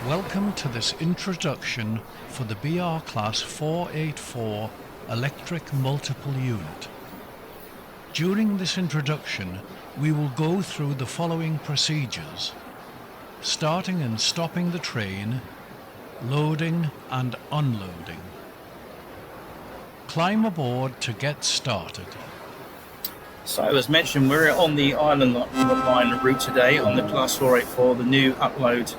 Welcome to this introduction for the BR Class 484 Electric Multiple Unit. During this introduction, we will go through the following procedures: starting and stopping the train, loading and unloading. Climb aboard to get started. So as mentioned, we're on the Island Line route today on the Class 484, the new upload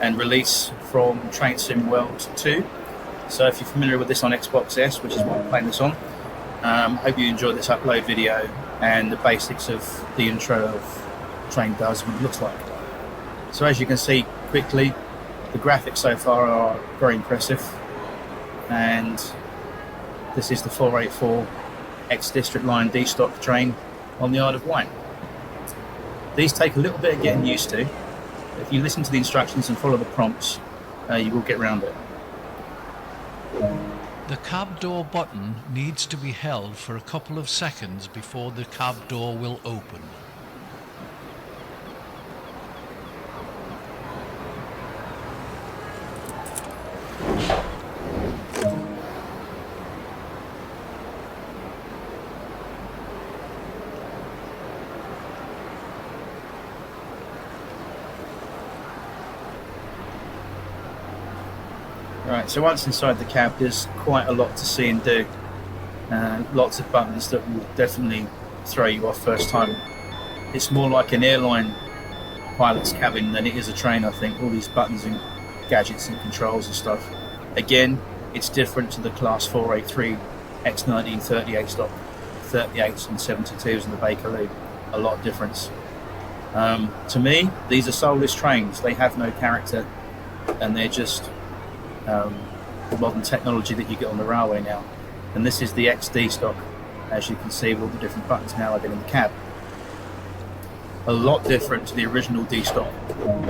and release from Train Sim World 2. So if you're familiar with this on Xbox S, which is what I'm playing this on, hope you enjoyed this upload video and the basics of the intro of Train does what it looks like. So as you can see quickly, the graphics so far are very impressive, and this is the 484 X-District Line D-Stock train on the Isle of Wight. These take a little bit of getting used to. If you listen to the instructions and follow the prompts, you will get around it. The cab door button needs to be held for a couple of seconds before the cab door will open. Right, so once inside the cab, there's quite a lot to see and do. Lots of buttons that will definitely throw you off first time. It's more like an airline pilot's cabin than it is a train, I think. All these buttons and gadgets and controls and stuff. Again, it's different to the Class 483 X1938 stock 38s and 72s in the Bakerloo. A lot of difference. To me, these are soulless trains. They have no character, and they're just modern technology that you get on the railway now. And this is the XD stock, as you can see, with all the different buttons now added in the cab. A lot different to the original D stock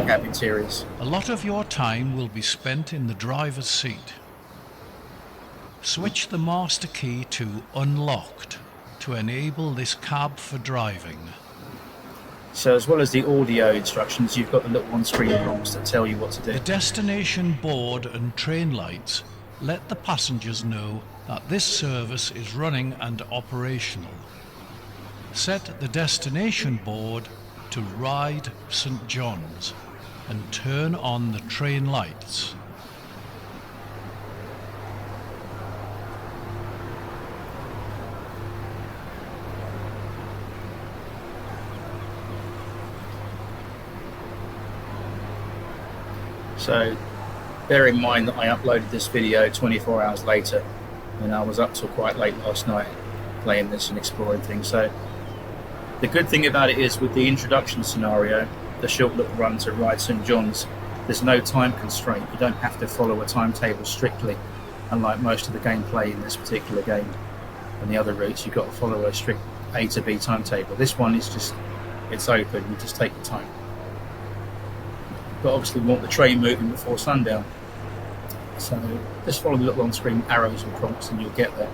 cab interiors. A lot of your time will be spent in the driver's seat. Switch the master key to unlocked to enable this cab for driving. So as well as the audio instructions, you've got the little on-screen prompts that tell you what to do. The destination board and train lights let the passengers know that this service is running and operational. Set the destination board to Ride St John's and turn on the train lights. So bear in mind that I uploaded this video 24 hours later, and I was up till quite late last night playing this and exploring things. So the good thing about it is, with the introduction scenario, the short little run to Ride St John's, there's no time constraint. You don't have to follow a timetable strictly, unlike most of the gameplay in this particular game. And the other routes, you've got to follow a strict A to B timetable. This one is just, it's open, you just take your time. But obviously we want the train moving before sundown. So just follow the little on-screen arrows and prompts and you'll get there.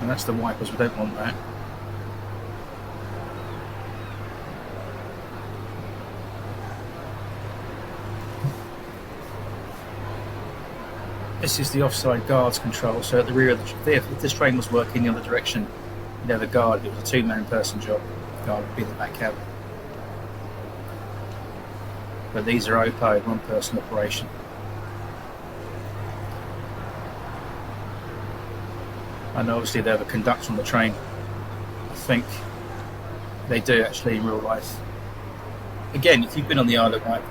And that's the wipers, we don't want that. This is the offside guards control, so at the rear of the, if this train was working the other direction, you'd have a guard. It was a two-man person job. Guard would be in the back cabin. But these are OPO, one-person operation. And obviously they have a conductor on the train. I think they do actually in real life. Again, if you've been on the Isle of Wight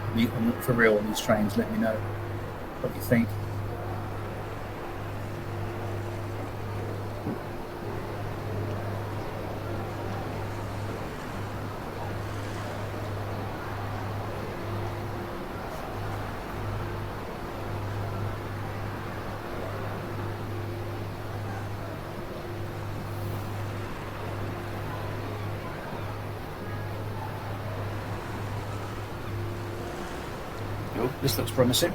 for real on these trains, let me know what you think. Oh, this looks promising.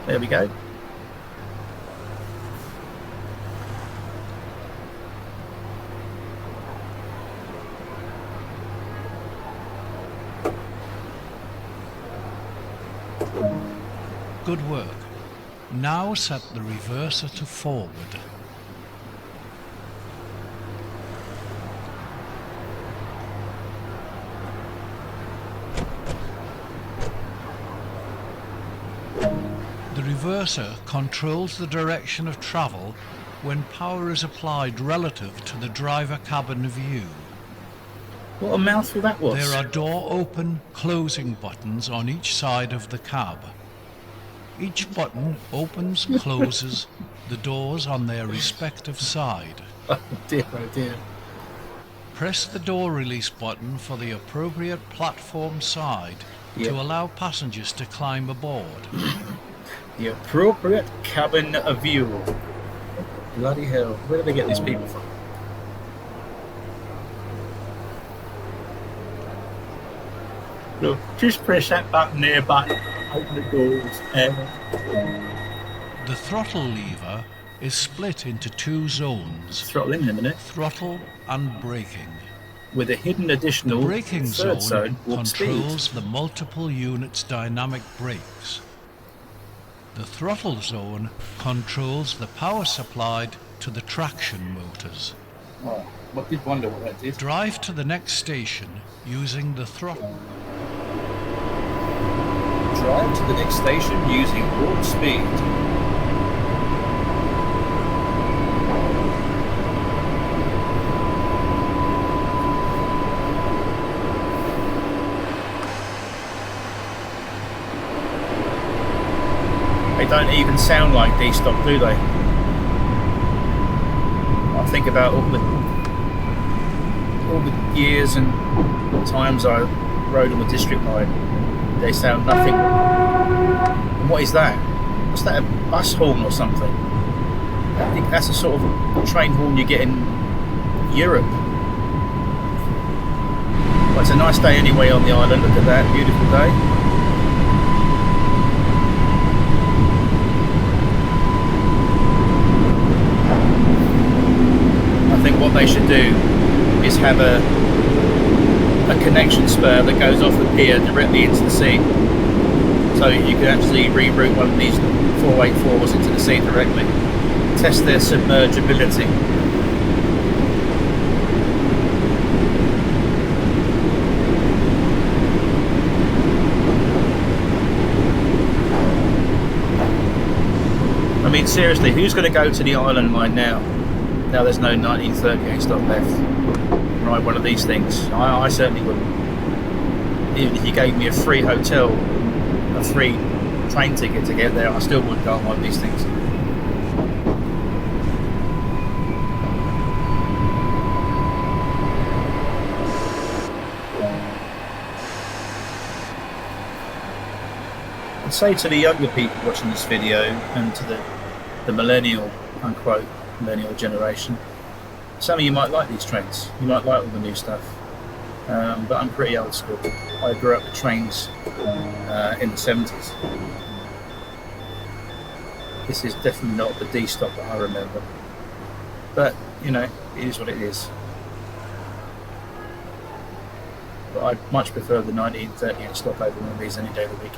There we go. Good work. Now set the reverser to forward. The reverser controls the direction of travel when power is applied relative to the driver cabin view. What a mouthful that was. There are door open, closing buttons on each side of the cab. Each button opens, closes the doors on their respective side. Oh dear, oh dear. Press the door release button for the appropriate platform side Yep. to allow passengers to climb aboard. The appropriate cabin view. Bloody hell. Where do they get these people from? Look, just press that button there, button. Open the doors. The throttle lever is split into two zones, Throttle in a minute. throttle and braking. With a hidden additional The braking third zone, warp controls speed. the multiple units' dynamic brakes. The throttle zone controls the power supplied to the traction motors. Oh, I did wonder what that did. Drive to the next station using the throttle. Drive to the next station using warp speed. They don't even sound like D-stop, do they? I think about all the years and times I rode on the district line. They sound nothing. And what is that? What's that, a bus horn or something? I think that's a sort of train horn you get in Europe. Well, it's a nice day anyway on the island. Look at that, beautiful day. I think what they should do is have a connection spur that goes off the pier directly into the sea, so you can actually reroute one of these 484s into the sea directly. Test their submergibility. I mean, seriously, who's going to go to the Island Line now? Now there's no 1938 stop left. Ride one of these things. I certainly wouldn't. Even if you gave me a free hotel, a free train ticket to get there, I still wouldn't go on one of these things. I'd say to the younger people watching this video and to the millennial, unquote, millennial generation, some of you might like these trains, you might like all the new stuff, but I'm pretty old school. I grew up with trains in the 70s. This is definitely not the D-stop that I remember, but you know, it is what it is. But I'd much prefer the 1938 stop over one of these any day of the week.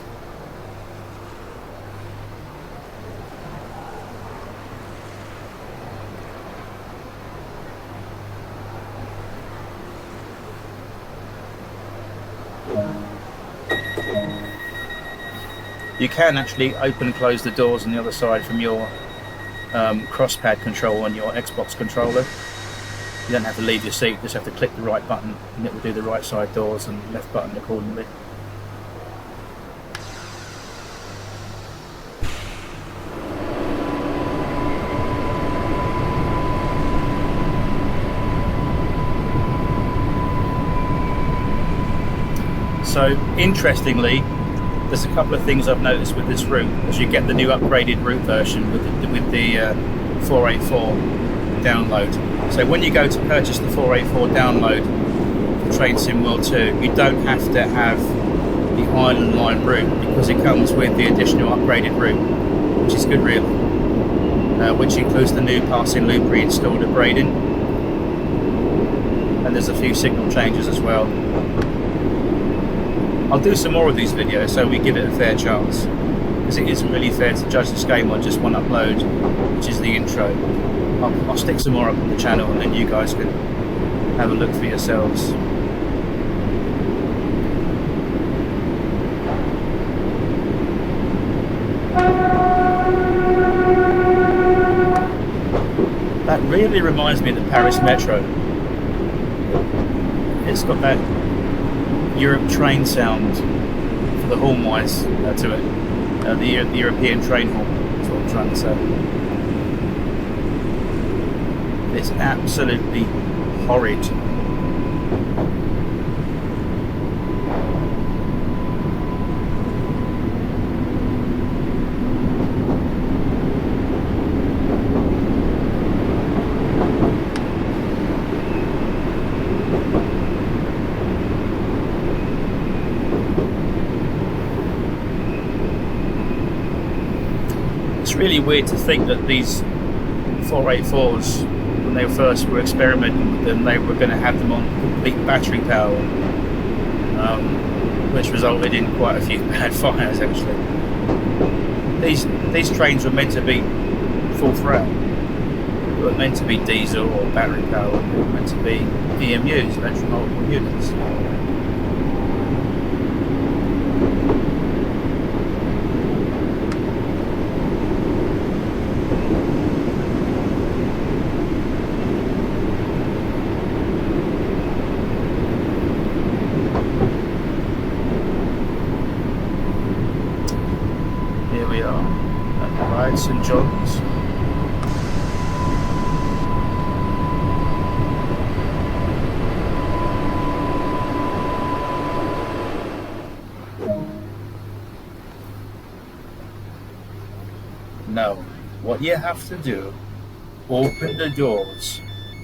You can actually open and close the doors on the other side from your cross-pad control on your Xbox controller. You don't have to leave your seat, you just have to click the right button and it will do the right side doors and left button accordingly. So, interestingly, there's a couple of things I've noticed with this route as you get the new upgraded route version with the 484 download. So when you go to purchase the 484 download for Train Sim World 2, you don't have to have the Island Line route because it comes with the additional upgraded route. which is good really, which includes the new passing loop reinstalled at Braden, and there's a few signal changes as well. I'll do some more of these videos so we give it a fair chance, because it isn't really fair to judge this game on just one upload, which is the intro. I'll stick some more up on the channel and then you guys can have a look for yourselves. That really reminds me of the Paris Metro. It's got that Europe train sound for the horn wise to it. The European train horn, that's what I'm trying to say. It's absolutely horrid. It's really weird to think that these 484s, when they first were experimenting with them, they were going to have them on complete battery power, which resulted in quite a few bad fires actually. These trains were meant to be full throttle. They were meant to be diesel or battery powered. They were meant to be EMUs, electric multiple units. Here we are at Wight St John's. Now, what you have to do, open the doors,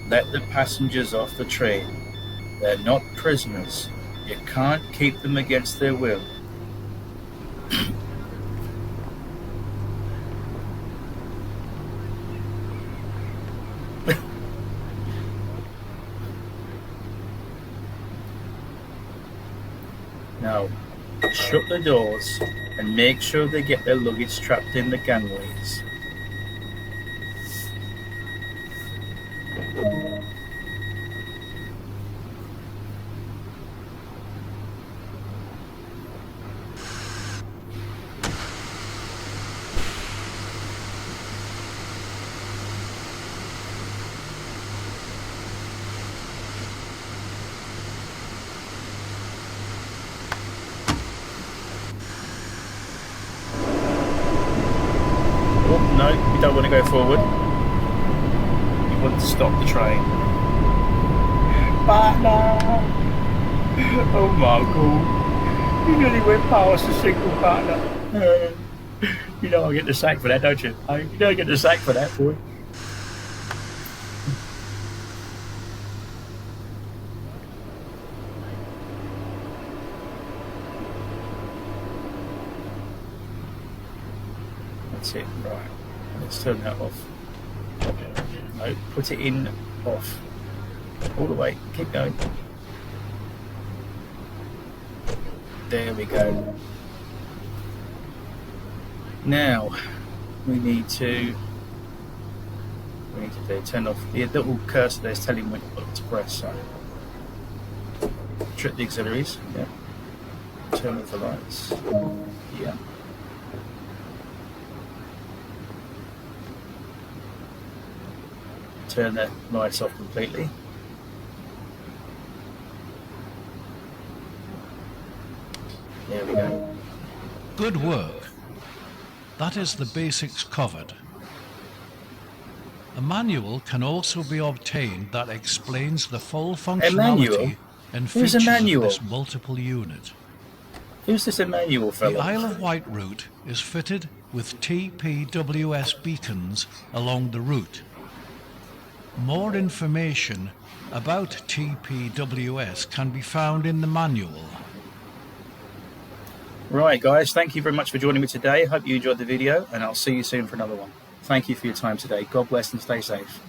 let the passengers off the train. They're not prisoners. You can't keep them against their will. Now, shut the doors and make sure they get their luggage trapped in the gangways. No, you don't want to go forward. You want to stop the train. Partner! Oh my god. You nearly went past the signal, partner. You know I get the sack for that, don't you? You don't get the sack for that, boy. That's it, right. Let's turn that off. No, put it in off. All the way, keep going. There we go. Now we need to turn off the little cursor there's telling me what to press. So trip the auxiliaries, yeah. Turn off the lights. Yeah. Turn the lights off completely. There we go. Good work. That is the basics covered. A manual can also be obtained that explains the full functionality and Who's a features of manual? this multiple unit. Who's this Emmanuel The fellow? Isle of Wight route is fitted with TPWS beacons along the route. More information about TPWS can be found in the manual. Right, guys, thank you very much for joining me today. Hope you enjoyed the video, and I'll see you soon for another one. Thank you for your time today. God bless and stay safe.